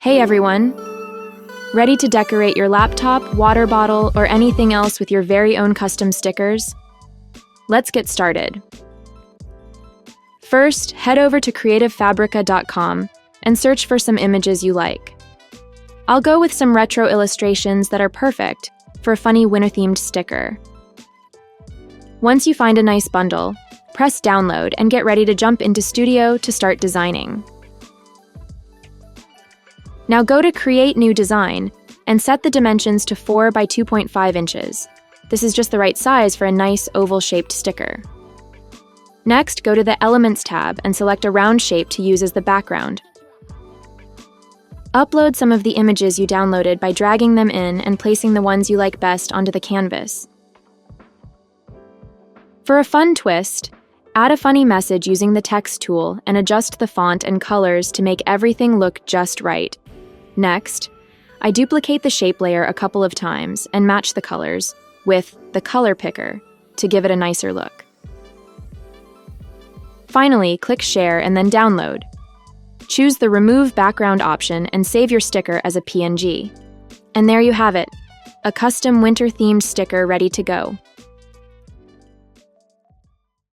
Hey everyone! Ready to decorate your laptop, water bottle, or anything else with your very own custom stickers? Let's get started. First, head over to creativefabrica.com and search for some images you like. I'll go with some retro illustrations that are perfect for a funny winter-themed sticker. Once you find a nice bundle, press download and get ready to jump into Studio to start designing. Now go to Create New Design and set the dimensions to 4 by 2.5 inches. This is just the right size for a nice oval-shaped sticker. Next, go to the Elements tab and select a round shape to use as the background. Upload some of the images you downloaded by dragging them in and placing the ones you like best onto the canvas. For a fun twist, add a funny message using the text tool and adjust the font and colors to make everything look just right. Next, I duplicate the shape layer a couple of times and match the colors with the color picker to give it a nicer look. Finally, click Share and then Download. Choose the Remove Background option and save your sticker as a PNG. And there you have it, a custom winter-themed sticker ready to go.